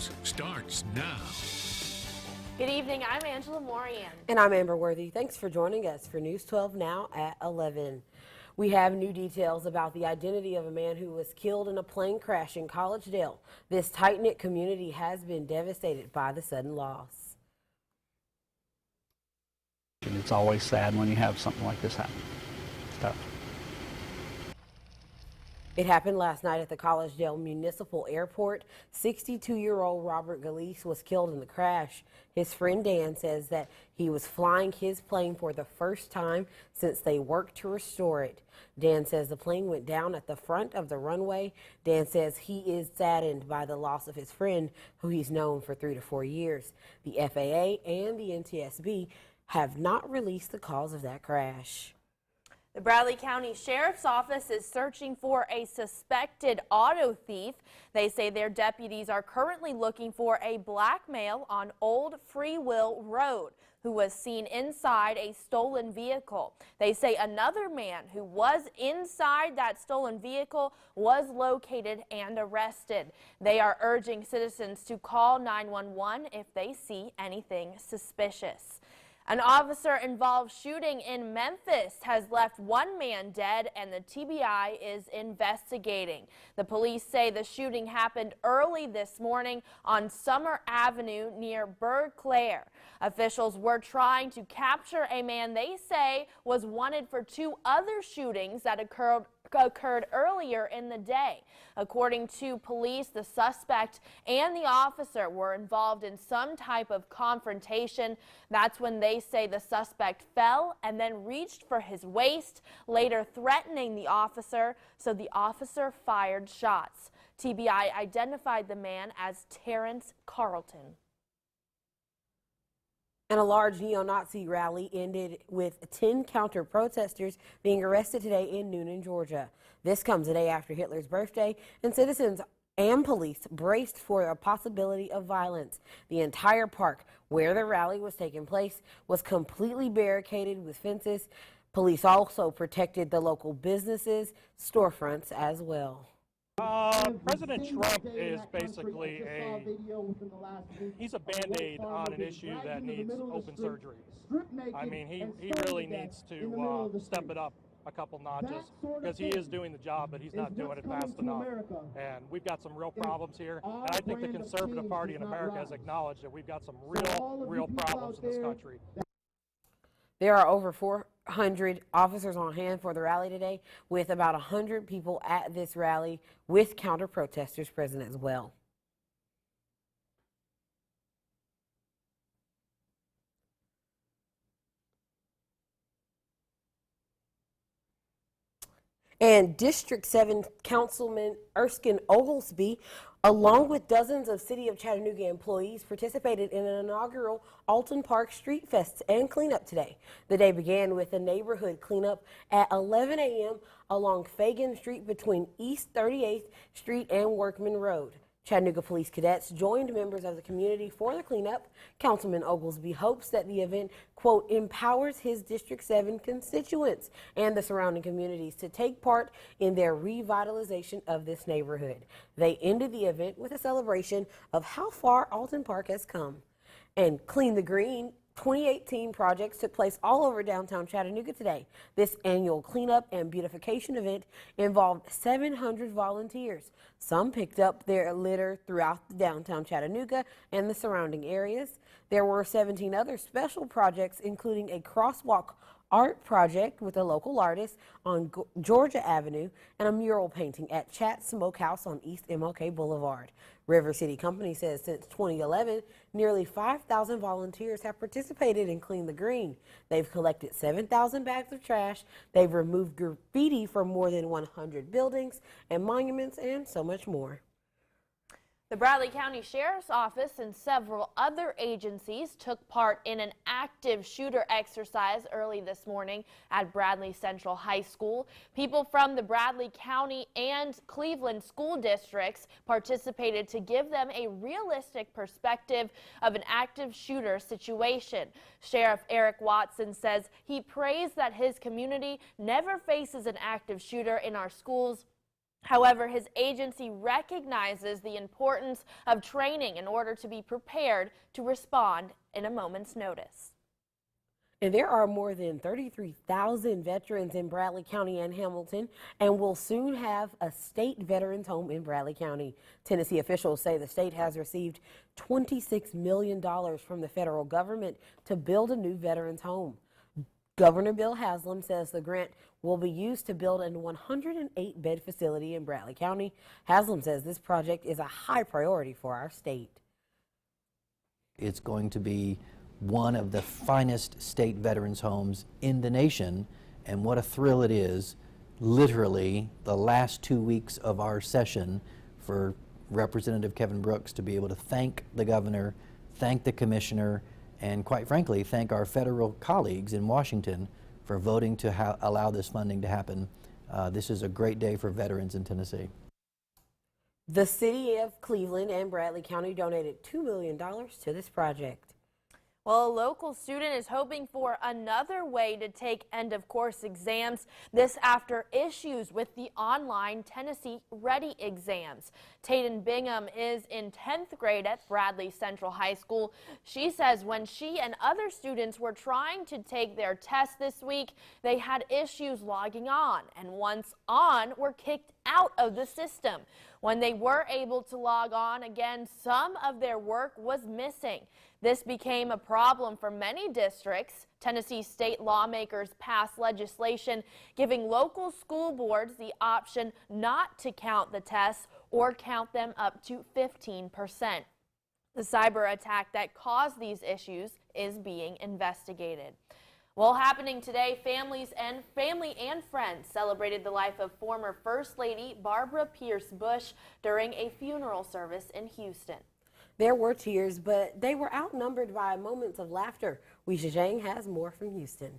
News starts now. Good evening, I'm Angela Morian. And I'm Amber Worthy. Thanks for joining us for News 12 Now at 11. We have new details about the identity of a man who was killed in a plane crash in College Dale. This tight-knit community has been devastated by the sudden loss. It's always sad when you have something like this happen. It's tough. It happened last night at the College Dale Municipal Airport. 62-year-old Robert Galise was killed in the crash. His friend Dan says that he was flying his plane for the first time since they worked to restore it. Dan says the plane went down at the front of the runway. Dan says he is saddened by the loss of his friend, who he's known for 3 to 4 years. The FAA and the NTSB have not released the cause of that crash. The Bradley County Sheriff's Office is searching for a suspected auto thief. They say their deputies are currently looking for a black male on Old Free Will Road who was seen inside a stolen vehicle. They say another man who was inside that stolen vehicle was located and arrested. They are urging citizens to call 911 if they see anything suspicious. An officer-involved shooting in Memphis has left one man dead, and the TBI is investigating. The police say the shooting happened early this morning on Summer Avenue near Berg-Claire. Officials were trying to capture a man they say was wanted for 2 other shootings that occurred earlier in the day. According to police, the suspect and the officer were involved in some type of confrontation. That's when they say the suspect fell and then reached for his waist, later threatening the officer, so the officer fired shots. TBI identified the man as Terrence Carlton. And a large neo-Nazi rally ended with 10 counter-protesters being arrested today in Newnan, Georgia. This comes a day after Hitler's birthday, and citizens and police braced for a possibility of violence. The entire park where the rally was taking place was completely barricaded with fences. Police also protected the local businesses, storefronts as well. President Trump is basically he's a Band-Aid on an issue that needs open surgery. I mean, he really needs to step it up a couple notches, because he is doing the job, but he's not doing it fast enough. And we've got some real problems here. And I think the Conservative Party in America has acknowledged that we've got some real problems in this country. There are over 400 officers on hand for the rally today, with about 100 people at this rally, with counter-protesters present as well. And District 7 Councilman Erskine Oglesby, along with dozens of City of Chattanooga employees, participated in an inaugural Alton Park Street Fest and cleanup today. The day began with a neighborhood cleanup at 11 a.m. along Fagan Street between East 38th Street and Workman Road. Chattanooga Police Cadets joined members of the community for the cleanup. Councilman Oglesby hopes that the event, quote, empowers his District 7 constituents and the surrounding communities to take part in their revitalization of this neighborhood. They ended the event with a celebration of how far Alton Park has come. And Clean the Green 2018 projects took place all over downtown Chattanooga today. This annual cleanup and beautification event involved 700 volunteers. Some picked up their litter throughout downtown Chattanooga and the surrounding areas. There were 17 other special projects, including a crosswalk art project with a local artist on Georgia Avenue and a mural painting at Chat Smokehouse on East MLK Boulevard. River City Company says since 2011, nearly 5,000 volunteers have participated in Clean the Green. They've collected 7,000 bags of trash. They've removed graffiti from more than 100 buildings and monuments and so much more. The Bradley County Sheriff's Office and several other agencies took part in an active shooter exercise early this morning at Bradley Central High School. People from the Bradley County and Cleveland school districts participated to give them a realistic perspective of an active shooter situation. Sheriff Eric Watson says he prays that his community never faces an active shooter in our schools However, his agency recognizes the importance of training in order to be prepared to respond in a moment's notice. And there are more than 33,000 veterans in Bradley County and Hamilton, and will soon have a state veterans home in Bradley County. Tennessee officials say the state has received $26 million from the federal government to build a new veterans home. Governor Bill Haslam says the grant will be used to build a 108-bed facility in Bradley County. Haslam says this project is a high priority for our state. It's going to be one of the finest state veterans homes in the nation, and what a thrill it is, literally the last 2 weeks of our session, for Representative Kevin Brooks to be able to thank the governor, thank the commissioner, and quite frankly, thank our federal colleagues in Washington for voting to allow this funding to happen. This is a great day for veterans in Tennessee. The city of Cleveland and Bradley County donated $2 million to this project. Well, a local student is hoping for another way to take end-of-course exams. This after issues with the online Tennessee Ready exams. Tayden Bingham is in 10th grade at Bradley Central High School. She says when she and other students were trying to take their test this week, they had issues logging on, and once on, were kicked out of the system. When they were able to log on again, some of their work was missing. This became a problem for many districts. Tennessee state lawmakers passed legislation giving local school boards the option not to count the tests or count them up to 15%. The cyber attack that caused these issues is being investigated. Well, happening today, family and friends celebrated the life of former First Lady Barbara Pierce Bush during a funeral service in Houston. There were tears, but they were outnumbered by moments of laughter. Weisha Zhang has more from Houston.